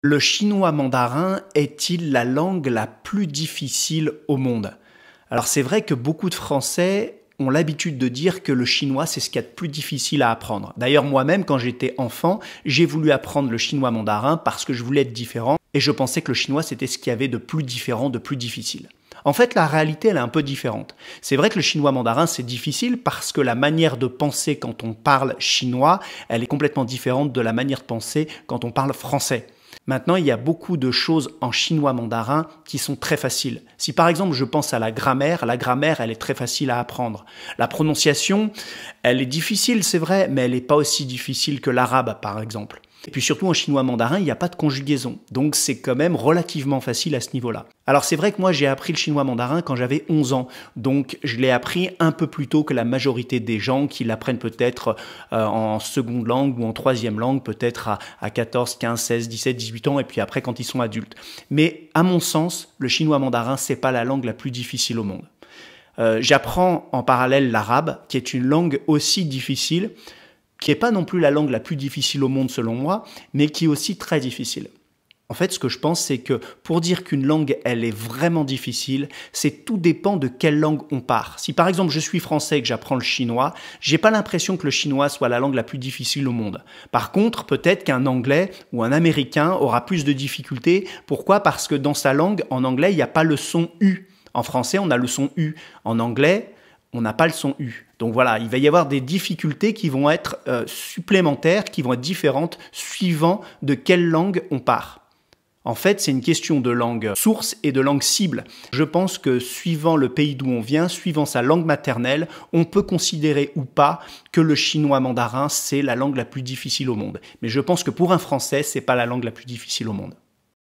Le chinois mandarin est-il la langue la plus difficile au monde? Alors c'est vrai que beaucoup de Français ont l'habitude de dire que le chinois, c'est ce qu'il y a de plus difficile à apprendre. D'ailleurs, moi-même, quand j'étais enfant, j'ai voulu apprendre le chinois mandarin parce que je voulais être différent et je pensais que le chinois, c'était ce qu'il y avait de plus différent, de plus difficile. En fait, la réalité, elle est un peu différente. C'est vrai que le chinois mandarin, c'est difficile parce que la manière de penser quand on parle chinois, elle est complètement différente de la manière de penser quand on parle français. Maintenant, il y a beaucoup de choses en chinois mandarin qui sont très faciles. Si par exemple je pense à la grammaire, elle est très facile à apprendre. La prononciation, elle est difficile, c'est vrai, mais elle n'est pas aussi difficile que l'arabe par exemple. Et puis surtout en chinois mandarin, il n'y a pas de conjugaison. Donc c'est quand même relativement facile à ce niveau-là. Alors c'est vrai que moi j'ai appris le chinois mandarin quand j'avais 11 ans. Donc je l'ai appris un peu plus tôt que la majorité des gens qui l'apprennent peut-être en seconde langue ou en troisième langue, peut-être à 14, 15, 16, 17, 18 ans et puis après quand ils sont adultes. Mais à mon sens, le chinois mandarin, c'est pas la langue la plus difficile au monde. J'apprends en parallèle l'arabe, qui est une langue aussi difficile, qui n'est pas non plus la langue la plus difficile au monde selon moi, mais qui est aussi très difficile. En fait, ce que je pense, c'est que pour dire qu'une langue, elle est vraiment difficile, c'est tout dépend de quelle langue on part. Si par exemple je suis français et que j'apprends le chinois, j'ai pas l'impression que le chinois soit la langue la plus difficile au monde. Par contre, peut-être qu'un anglais ou un américain aura plus de difficultés. Pourquoi? Parce que dans sa langue, en anglais, il n'y a pas le son U. En français, on a le son U. En anglais, on n'a pas le son U. Donc voilà, il va y avoir des difficultés qui vont être supplémentaires, qui vont être différentes suivant de quelle langue on part. En fait, c'est une question de langue source et de langue cible. Je pense que suivant le pays d'où on vient, suivant sa langue maternelle, on peut considérer ou pas que le chinois mandarin, c'est la langue la plus difficile au monde. Mais je pense que pour un Français, c'est pas la langue la plus difficile au monde.